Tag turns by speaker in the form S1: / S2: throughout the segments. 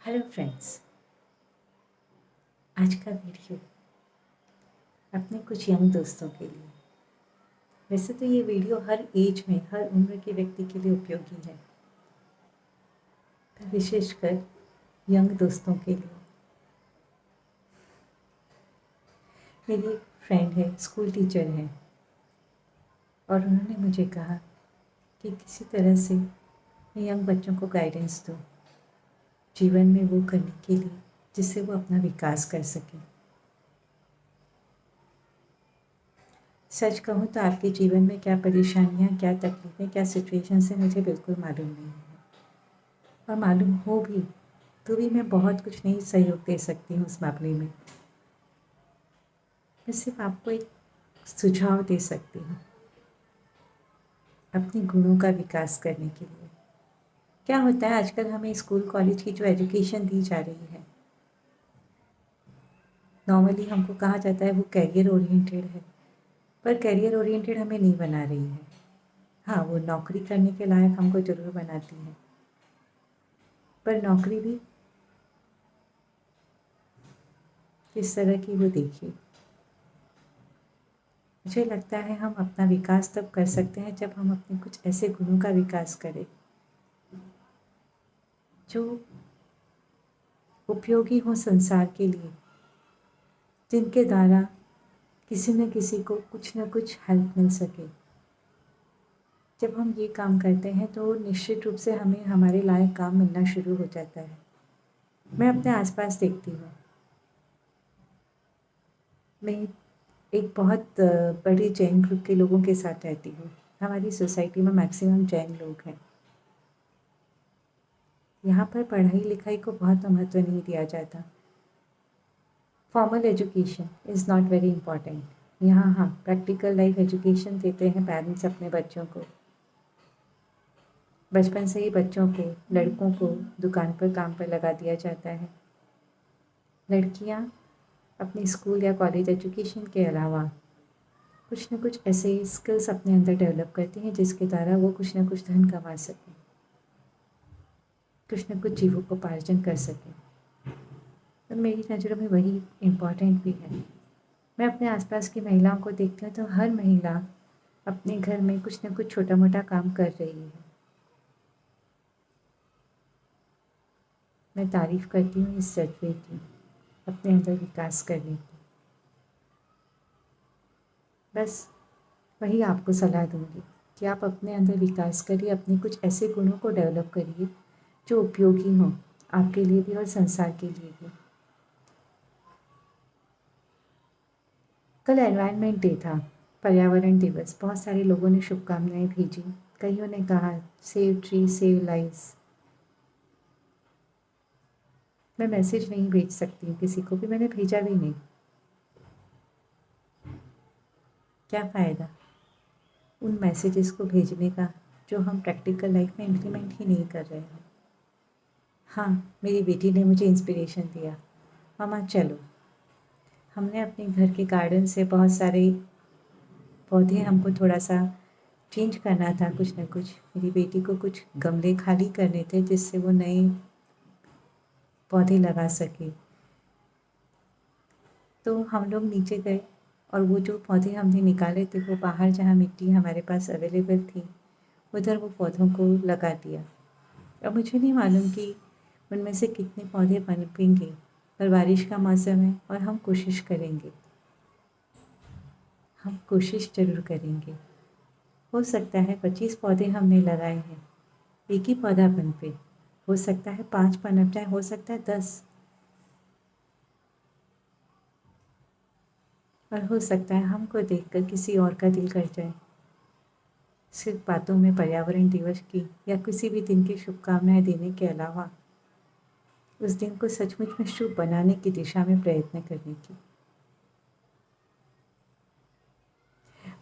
S1: Hello friends. आज का video अपने कुछ यंग दोस्तों के लिए। वैसे तो ये वीडियो हर एज में हर उम्र के व्यक्ति के लिए उपयोगी है, पर विशेषकर यंग दोस्तों के लिए। मेरी एक फ्रेंड है, स्कूल टीचर है, और उन्होंने मुझे कहा कि किसी तरह से मैं यंग बच्चों को गाइडेंस दूँ जीवन में वो करने के लिए जिससे वो अपना विकास कर सकें। सच कहूँ तो आपके जीवन में क्या परेशानियाँ, क्या तकलीफ़ें, क्या सिचुएशंस है, मुझे बिल्कुल मालूम नहीं है, और मालूम हो भी तो भी मैं बहुत कुछ नहीं सहयोग दे सकती हूँ उस मामले में। मैं सिर्फ आपको एक सुझाव दे सकती हूँ अपने गुणों का विकास करने के लिए। क्या होता है, आजकल हमें स्कूल कॉलेज की जो एजुकेशन दी जा रही है, नॉर्मली हमको कहा जाता है वो कैरियर ओरिएंटेड है, पर कैरियर ओरिएंटेड हमें नहीं बना रही है। हाँ, वो नौकरी करने के लायक हमको ज़रूर बनाती है, पर नौकरी भी किस तरह की, वो देखिए। मुझे लगता है हम अपना विकास तब कर सकते हैं जब हम अपने कुछ ऐसे गुणों का विकास करें जो उपयोगी हो संसार के लिए, जिनके द्वारा किसी न किसी को कुछ न कुछ हेल्प मिल सके। जब हम ये काम करते हैं तो निश्चित रूप से हमें हमारे लायक काम मिलना शुरू हो जाता है। मैं अपने आसपास देखती हूँ, मैं एक बहुत बड़े जैन ग्रुप के लोगों के साथ रहती हूँ। हमारी सोसाइटी में मैक्सिमम जैन लोग हैं। यहाँ पर पढ़ाई लिखाई को बहुत महत्व नहीं दिया जाता। Formal education is not very important. यहाँ हाँ, प्रैक्टिकल लाइफ एजुकेशन देते हैं पेरेंट्स अपने बच्चों को। बचपन से ही बच्चों को, लड़कों को दुकान पर काम पर लगा दिया जाता है। लड़कियाँ अपनी स्कूल या कॉलेज एजुकेशन के अलावा कुछ न कुछ ऐसे स्किल्स अपने अंदर डेवलप करती हैं जिसके द्वारा वो कुछ न कुछ धन कमा सकें, कुछ न कुछ जीविकोपार्जन कर सकें। तो मेरी नज़रों में वही इम्पॉर्टेंट भी है। मैं अपने आसपास की महिलाओं को देखती हूँ तो हर महिला अपने घर में कुछ न कुछ छोटा मोटा काम कर रही है। मैं तारीफ़ करती हूँ इस जज्बे की, अपने अंदर विकास करने की। बस वही आपको सलाह दूँगी कि आप अपने अंदर विकास करिए, अपने कुछ ऐसे गुणों को डेवलप करिए जो उपयोगी हों आपके लिए भी और संसार के लिए भी। कल एनवायरनमेंट डे था, पर्यावरण दिवस। बहुत सारे लोगों ने शुभकामनाएं भेजी। कईयों ने कहा सेव ट्री सेव लाइव्स। मैं मैसेज नहीं भेज सकती हूँ किसी को भी, मैंने भेजा भी नहीं। क्या फ़ायदा उन मैसेजेस को भेजने का जो हम प्रैक्टिकल लाइफ में इम्प्लीमेंट ही नहीं कर रहे हैं। हाँ, मेरी बेटी ने मुझे इंस्पिरेशन दिया, मम्मा चलो। हमने अपने घर के गार्डन से बहुत सारे पौधे, हमको थोड़ा सा चेंज करना था, कुछ ना कुछ। मेरी बेटी को कुछ गमले खाली करने थे जिससे वो नए पौधे लगा सके। तो हम लोग नीचे गए और वो जो पौधे हमने निकाले थे वो बाहर जहाँ मिट्टी हमारे पास अवेलेबल थी उधर वो पौधों को लगा दिया। अब मुझे नहीं मालूम कि उनमें से कितने पौधे पनपेंगे, पर बारिश का मौसम है और हम कोशिश करेंगे। हम कोशिश ज़रूर करेंगे। हो सकता है 25 पौधे हमने लगाए हैं, एक ही पौधा पनपे। हो सकता है 5 पनप जाए, हो सकता है 10, और हो सकता है हमको देखकर किसी और का दिल कर जाए। सिर्फ बातों में पर्यावरण दिवस की या किसी भी दिन की शुभकामनाएं देने के अलावा उस दिन को सचमुच में शुभ बनाने की दिशा में प्रयत्न करने की।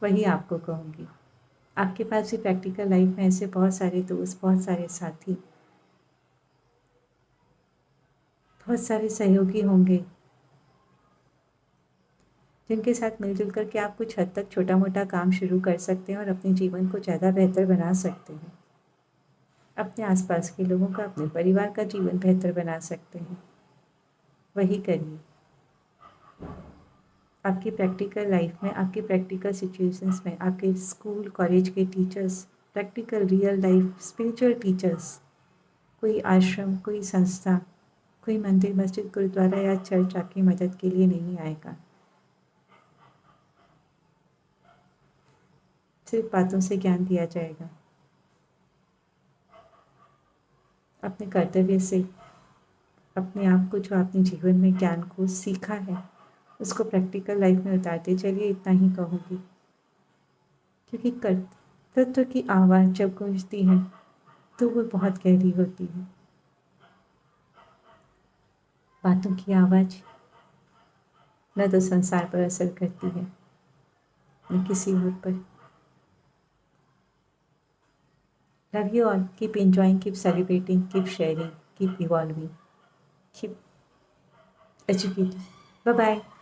S1: वही आपको कहूँगी। आपके पास भी प्रैक्टिकल लाइफ में ऐसे बहुत सारे दोस्त, बहुत सारे साथी, बहुत सारे सहयोगी होंगे जिनके साथ मिलजुल करके आप कुछ हद तक छोटा मोटा काम शुरू कर सकते हैं और अपने जीवन को ज़्यादा बेहतर बना सकते हैं। अपने आसपास के लोगों का, अपने परिवार का जीवन बेहतर बना सकते हैं। वही करिए। आपकी प्रैक्टिकल लाइफ में, आपकी प्रैक्टिकल सिचुएशंस में, आपके स्कूल कॉलेज के teachers, practical real life spiritual teachers, कोई आश्रम, कोई संस्था, कोई मंदिर, मस्जिद, गुरुद्वारा या चर्च आपकी मदद के लिए नहीं आएगा। सिर्फ बातों से ज्ञान दिया जाएगा। अपने कर्तव्य से, अपने आप को, जो आपने जीवन में ज्ञान को सीखा है, उसको प्रैक्टिकल लाइफ में उतारते चलिए, इतना ही कहूँगी। क्योंकि कर्तृत्व की आवाज़ जब गूंजती है तो वो बहुत गहरी होती है। बातों की आवाज़ न तो संसार पर असर करती है, न किसी और पर। Love you all. Keep enjoying, keep celebrating, keep sharing, keep evolving, keep educating. Bye bye.